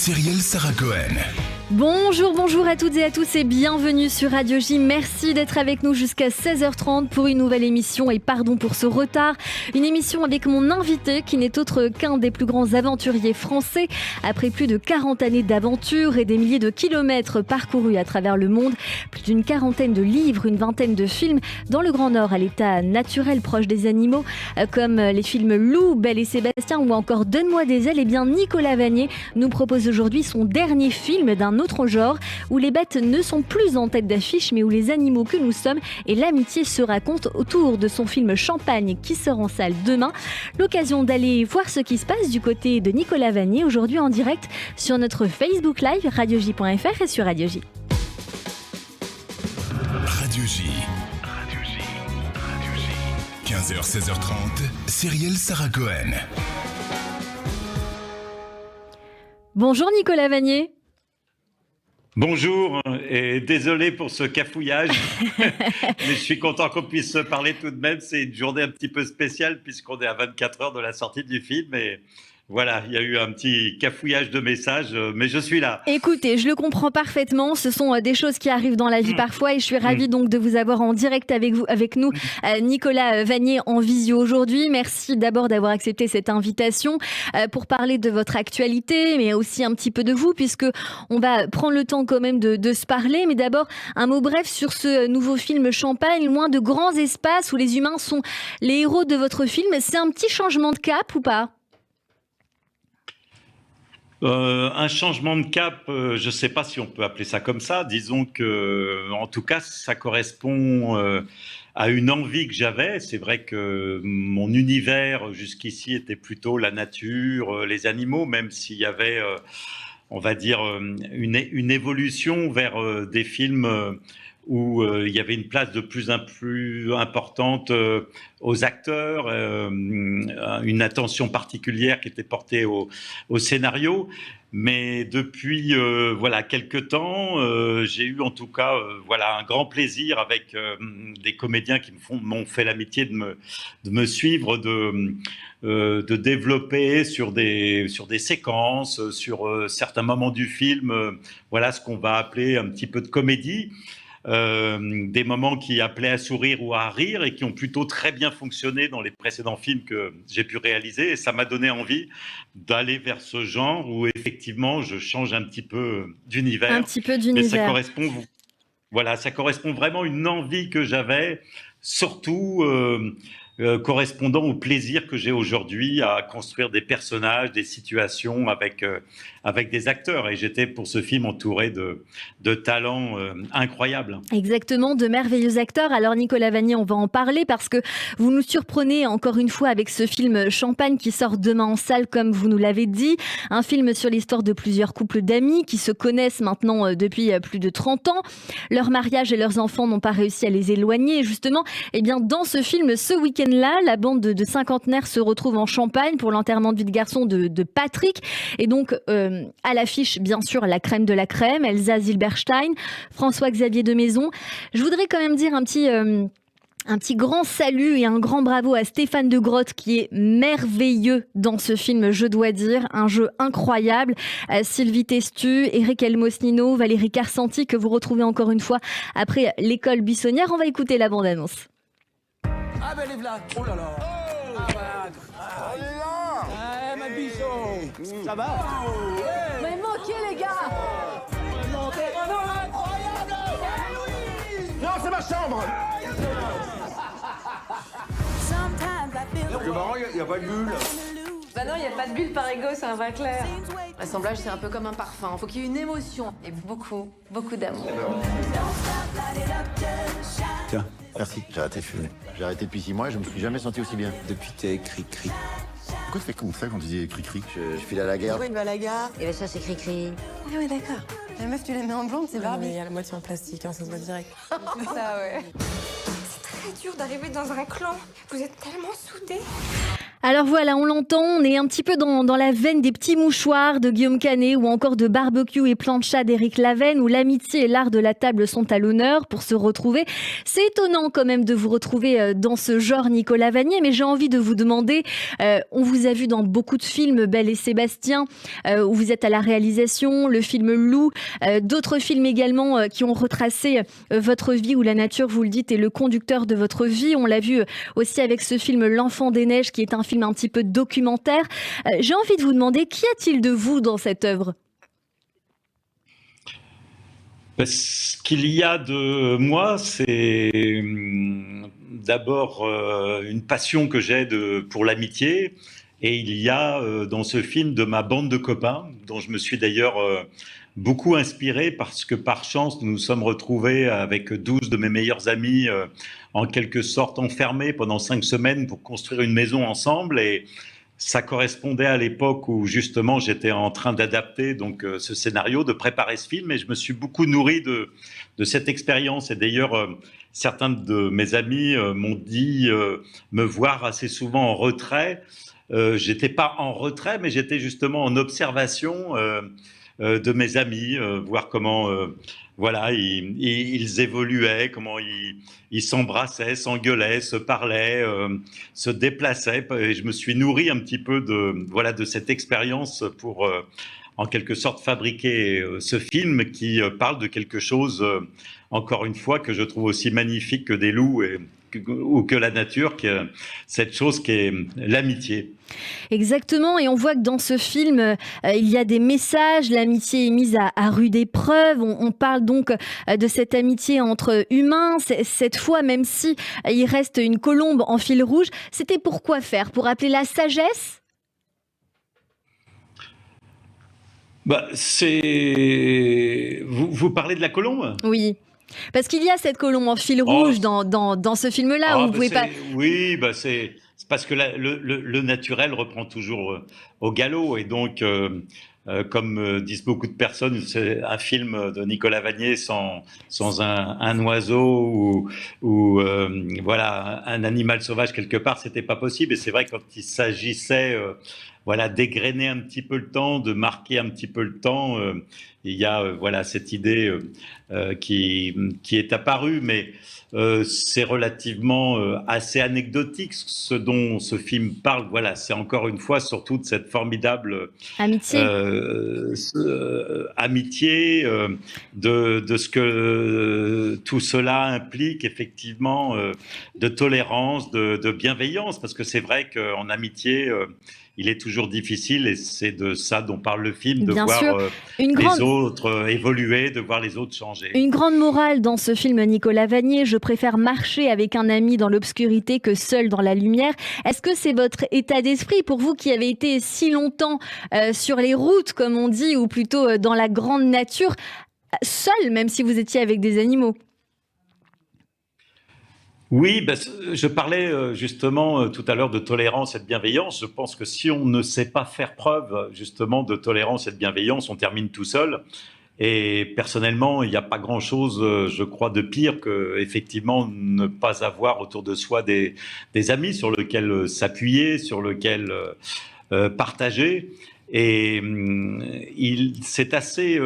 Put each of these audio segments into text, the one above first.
Cyrielle Sarah Cohen. Bonjour à toutes et à tous et bienvenue sur Radio J. Merci d'être avec nous jusqu'à 16h30 pour une nouvelle émission et pardon pour ce retard. Une émission avec mon invité qui n'est autre qu'un des plus grands aventuriers français. Après plus de 40 années d'aventure et des milliers de kilomètres parcourus à travers le monde, plus d'une quarantaine de livres, une vingtaine de films dans le Grand Nord à l'état naturel proche des animaux, comme les films Lou, Belle et Sébastien ou encore Donne-moi des ailes, et bien Nicolas Vanier nous propose aujourd'hui son dernier film d'un autre genre, où les bêtes ne sont plus en tête d'affiche, mais où les animaux que nous sommes et l'amitié se racontent autour de son film Champagne qui sort en salle demain. L'occasion d'aller voir ce qui se passe du côté de Nicolas Vanier, aujourd'hui en direct sur notre Facebook Live, radioj.fr et sur Radio J. Radio J. 15h, 16h30, Cyrielle Sarah Cohen. Bonjour Nicolas Vanier. Bonjour et désolé pour ce cafouillage, mais je suis content qu'on puisse se parler tout de même. C'est une journée un petit peu spéciale puisqu'on est à 24 heures de la sortie du film et voilà, il y a eu un petit cafouillage de messages, mais je suis là. Écoutez, je le comprends parfaitement, ce sont des choses qui arrivent dans la vie parfois et je suis ravie donc de vous avoir en direct avec nous, Nicolas Vanier en visio aujourd'hui. Merci d'abord d'avoir accepté cette invitation pour parler de votre actualité, mais aussi un petit peu de vous, puisque on va prendre le temps quand même de se parler. Mais d'abord, un mot bref sur ce nouveau film Champagne, loin de grands espaces où les humains sont les héros de votre film. C'est un petit changement de cap ou pas ? Un changement de cap, je ne sais pas si on peut appeler ça comme ça. Disons que, en tout cas, ça correspond à une envie que j'avais. C'est vrai que mon univers jusqu'ici était plutôt la nature, les animaux, même s'il y avait, on va dire, une évolution vers des films où il y avait une place de plus en plus importante aux acteurs, une attention particulière qui était portée au scénario. Mais depuis voilà quelques temps, j'ai eu en tout cas voilà un grand plaisir avec des comédiens qui m'ont fait l'amitié de me suivre, de développer sur des séquences, sur certains moments du film, voilà ce qu'on va appeler un petit peu de comédie. Des moments qui appelaient à sourire ou à rire et qui ont plutôt très bien fonctionné dans les précédents films que j'ai pu réaliser, et ça m'a donné envie d'aller vers ce genre où effectivement je change un petit peu d'univers. Un petit peu d'univers. Mais ça correspond vraiment à une envie que j'avais, surtout correspondant au plaisir que j'ai aujourd'hui à construire des personnages, des situations avec des acteurs. Et j'étais pour ce film entouré de talents incroyables. Exactement, de merveilleux acteurs. Alors Nicolas Vanier, on va en parler parce que vous nous surprenez encore une fois avec ce film Champagne qui sort demain en salle, comme vous nous l'avez dit. Un film sur l'histoire de plusieurs couples d'amis qui se connaissent maintenant depuis plus de 30 ans. Leur mariage et leurs enfants n'ont pas réussi à les éloigner. Et justement, eh bien, dans ce film, ce week-end-là, la bande de cinquantenaires se retrouve en Champagne pour l'enterrement de vie de garçon de Patrick. Et donc, à l'affiche, bien sûr, la crème de la crème, Elsa Zilberstein, François-Xavier de Maison. Je voudrais quand même dire un petit grand salut et un grand bravo à Stéphane de Grotte qui est merveilleux dans ce film, je dois dire. Un jeu incroyable. Sylvie Testu, Eric Elmosnino, Valérie Carsanti que vous retrouvez encore une fois après l'école buissonnière. On va écouter la bande-annonce. Ah ben les v'là. Oh là là. Oh. Ah voilà. Oh là là. Ah ma bichon. Ça va Mais moquez les gars. Non, c'est ma chambre. Le marrant, il n'y a pas de bulle. Bah non, il n'y a pas de bulle par ego, c'est un vrai clair. L'assemblage, c'est un peu comme un parfum. Faut qu'il y ait une émotion et beaucoup d'amour. Tiens, merci. J'ai arrêté de fumer. J'ai arrêté depuis 6 mois et je me suis jamais senti aussi bien. Depuis t'es cri-cri. Pourquoi tu fais comme ça quand tu dis cri-cri je file à la gare. Pourquoi il va à la gare? Et bien ça, c'est cri-cri. Ah ouais, d'accord. La meuf, tu les mets en blonde, c'est Barbie. Il y a la moitié en plastique, hein, ça se voit direct. C'est ça, ouais. C'est très dur d'arriver dans un clan. Vous êtes tellement soudés. Alors voilà, on l'entend, on est un petit peu dans la veine des petits mouchoirs de Guillaume Canet ou encore de Barbecue et Plancha d'Éric Lavenne, où l'amitié et l'art de la table sont à l'honneur pour se retrouver. C'est étonnant quand même de vous retrouver dans ce genre, Nicolas Vanier, mais j'ai envie de vous demander, on vous a vu dans beaucoup de films, Belle et Sébastien, où vous êtes à la réalisation, le film Loup, d'autres films également qui ont retracé votre vie, où la nature, vous le dites, est le conducteur de votre vie. On l'a vu aussi avec ce film L'Enfant des Neiges, qui est un film un petit peu documentaire. J'ai envie de vous demander, qu'y a-t-il de vous dans cette œuvre ? Ce qu'il y a de moi, c'est d'abord une passion que j'ai pour l'amitié. Et il y a dans ce film de ma bande de copains, dont je me suis d'ailleurs beaucoup inspiré parce que par chance, nous nous sommes retrouvés avec 12 de mes meilleurs amis en quelque sorte enfermés pendant 5 semaines pour construire une maison ensemble. Et ça correspondait à l'époque où justement j'étais en train d'adapter donc ce scénario, de préparer ce film, et je me suis beaucoup nourri de cette expérience. Et d'ailleurs, certains de mes amis m'ont dit me voir assez souvent en retrait. J'étais pas en retrait, mais j'étais justement en observation de mes amis, voir comment voilà, ils évoluaient, comment ils s'embrassaient, s'engueulaient, se parlaient, se déplaçaient. Et je me suis nourri un petit peu de cette expérience pour, en quelque sorte, fabriquer ce film qui parle de quelque chose, encore une fois, que je trouve aussi magnifique que des loups ou que la nature, cette chose qui est l'amitié. Exactement, et on voit que dans ce film, il y a des messages, l'amitié est mise à rude épreuve, on parle donc de cette amitié entre humains, cette fois, même si il reste une colombe en fil rouge, c'était pour quoi faire ? Pour appeler la sagesse ? Vous parlez de la colombe ? Oui. Parce qu'il y a cette colombe en fil rouge dans ce film-là, où vous pouvez pas... Oui, c'est parce que le naturel reprend toujours au galop. Et donc, comme disent beaucoup de personnes, c'est un film de Nicolas Vanier sans un oiseau ou voilà, un animal sauvage quelque part, c'était pas possible. Et c'est vrai, quand il s'agissait voilà, d'égrener un petit peu le temps, de marquer un petit peu le temps, il y a voilà, cette idée qui est apparue, mais c'est relativement assez anecdotique ce dont ce film parle. Voilà, c'est encore une fois surtout de cette formidable amitié, amitié de ce que tout cela implique effectivement, de tolérance, de bienveillance, parce que c'est vrai qu'en amitié, il est toujours difficile, et c'est de ça dont parle le film, de voir les autres évoluer, de voir les autres changer. Une grande morale dans ce film, Nicolas Vanier: je préfère marcher avec un ami dans l'obscurité que seul dans la lumière. Est-ce que c'est votre état d'esprit, pour vous qui avez été si longtemps sur les routes, comme on dit, ou plutôt dans la grande nature, seul, même si vous étiez avec des animaux? Oui, je parlais justement tout à l'heure de tolérance et de bienveillance. Je pense que si on ne sait pas faire preuve justement de tolérance et de bienveillance, on termine tout seul. Et personnellement, il n'y a pas grand-chose, je crois, de pire que effectivement ne pas avoir autour de soi des amis sur lesquels s'appuyer, sur lesquels partager. Et c'est assez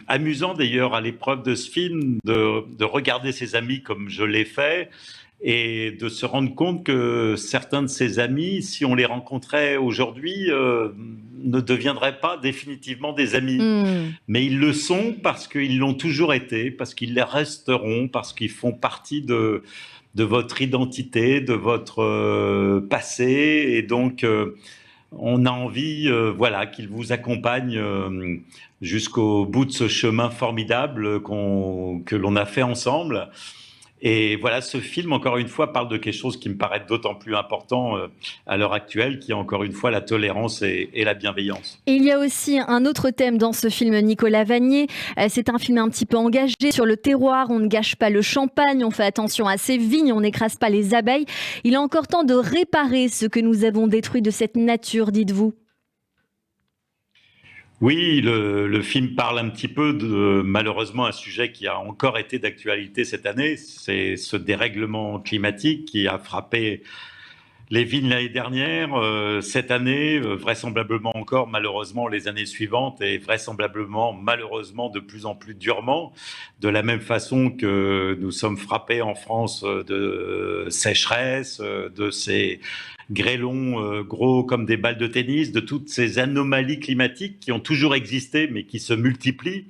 amusant d'ailleurs à l'épreuve de ce film de regarder ses amis comme je l'ai fait, et de se rendre compte que certains de ses amis, si on les rencontrait aujourd'hui, ne deviendraient pas définitivement des amis. Mais ils le sont parce qu'ils l'ont toujours été, parce qu'ils les resteront, parce qu'ils font partie de votre identité, de votre passé. Et donc, on a envie voilà, qu'ils vous accompagnent jusqu'au bout de ce chemin formidable que l'on a fait ensemble. Et voilà, ce film, encore une fois, parle de quelque chose qui me paraît d'autant plus important à l'heure actuelle, qui est encore une fois la tolérance et la bienveillance. Et il y a aussi un autre thème dans ce film, Nicolas Vanier. C'est un film un petit peu engagé sur le terroir. On ne gâche pas le champagne, on fait attention à ses vignes, on n'écrase pas les abeilles. Il est encore temps de réparer ce que nous avons détruit de cette nature, dites-vous. Oui, le film parle un petit peu de, malheureusement, un sujet qui a encore été d'actualité cette année, c'est ce dérèglement climatique qui a frappé les vignes l'année dernière, cette année, vraisemblablement encore, malheureusement, les années suivantes et vraisemblablement, malheureusement, de plus en plus durement, de la même façon que nous sommes frappés en France de sécheresse, de ces grêlons gros comme des balles de tennis, de toutes ces anomalies climatiques qui ont toujours existé mais qui se multiplient.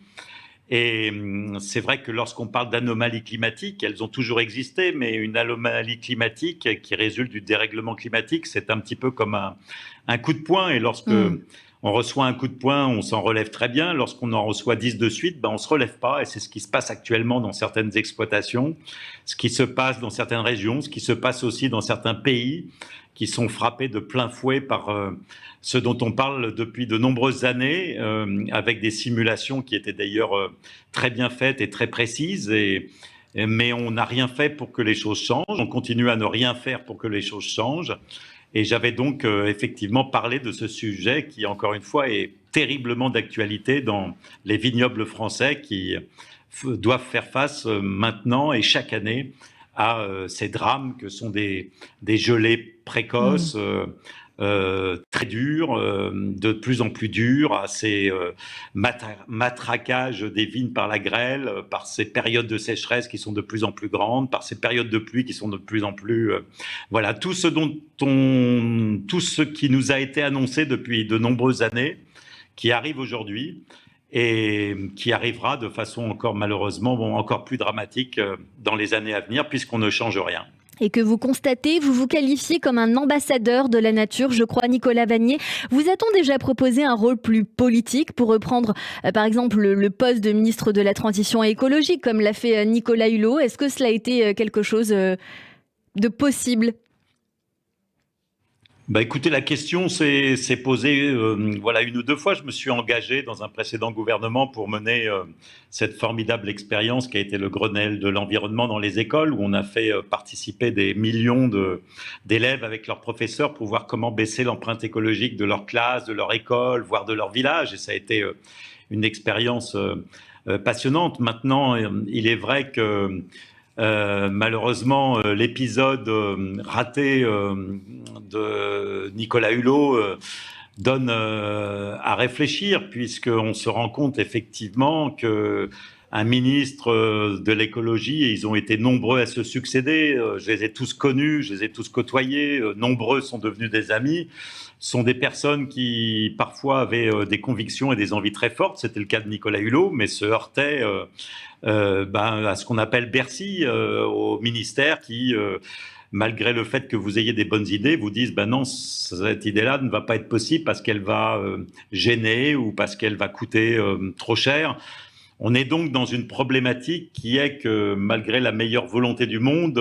Et c'est vrai que lorsqu'on parle d'anomalies climatiques, elles ont toujours existé, mais une anomalie climatique qui résulte du dérèglement climatique, c'est un petit peu comme un coup de poing. Et lorsque on reçoit un coup de poing, on s'en relève très bien. Lorsqu'on en reçoit 10 de suite, on ne se relève pas. Et c'est ce qui se passe actuellement dans certaines exploitations, ce qui se passe dans certaines régions, ce qui se passe aussi dans certains pays qui sont frappés de plein fouet par ce dont on parle depuis de nombreuses années, avec des simulations qui étaient d'ailleurs très bien faites et très précises. Mais on n'a rien fait pour que les choses changent. On continue à ne rien faire pour que les choses changent. Et j'avais donc effectivement parlé de ce sujet qui, encore une fois, est terriblement d'actualité dans les vignobles français qui doivent faire face maintenant et chaque année à ces drames que sont des gelées précoces, très dures, de plus en plus dures, à ces matraquages des vignes par la grêle, par ces périodes de sécheresse qui sont de plus en plus grandes, par ces périodes de pluie qui sont de plus en plus... voilà, tout ce qui nous a été annoncé depuis de nombreuses années, qui arrive aujourd'hui, et qui arrivera de façon encore malheureusement encore plus dramatique dans les années à venir puisqu'on ne change rien. Et que vous constatez, vous vous qualifiez comme un ambassadeur de la nature, je crois, Nicolas Vanier. Vous a-t-on déjà proposé un rôle plus politique pour reprendre, par exemple, le poste de ministre de la Transition écologique, comme l'a fait Nicolas Hulot? Est-ce que cela a été quelque chose de possible? Écoutez, la question s'est posée voilà, une ou deux fois. Je me suis engagé dans un précédent gouvernement pour mener cette formidable expérience qui a été le Grenelle de l'environnement dans les écoles, où on a fait participer des millions d'élèves avec leurs professeurs pour voir comment baisser l'empreinte écologique de leur classe, de leur école, voire de leur village. Et ça a été une expérience passionnante. Maintenant, il est vrai que malheureusement, l'épisode raté de Nicolas Hulot donne à réfléchir, puisqu'on se rend compte effectivement que un ministre de l'écologie, et ils ont été nombreux à se succéder, je les ai tous connus, je les ai tous côtoyés, nombreux sont devenus des amis, sont des personnes qui parfois avaient des convictions et des envies très fortes, c'était le cas de Nicolas Hulot, mais se heurtaient à ce qu'on appelle Bercy, au ministère qui, malgré le fait que vous ayez des bonnes idées, vous disent non, cette idée-là ne va pas être possible parce qu'elle va gêner ou parce qu'elle va coûter trop cher. On est donc dans une problématique qui est que malgré la meilleure volonté du monde,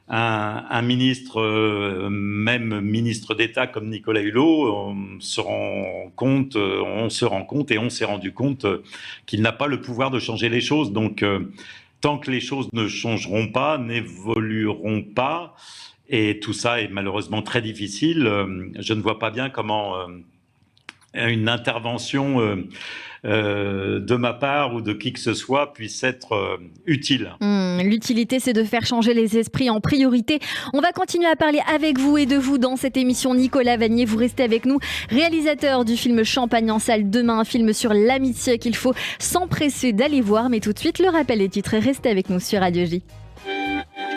un ministre, même ministre d'État comme Nicolas Hulot, on se rend compte et on s'est rendu compte qu'il n'a pas le pouvoir de changer les choses. Donc, tant que les choses ne changeront pas, n'évolueront pas, et tout ça est malheureusement très difficile, je ne vois pas bien comment une intervention de ma part ou de qui que ce soit puisse être utile. L'utilité, c'est de faire changer les esprits en priorité. On va continuer à parler avec vous et de vous dans cette émission. Nicolas Vanier, vous restez avec nous, réalisateur du film Champagne en salle demain, un film sur l'amitié qu'il faut s'empresser d'aller voir. Mais tout de suite, le rappel des titres, restez avec nous sur Radio J.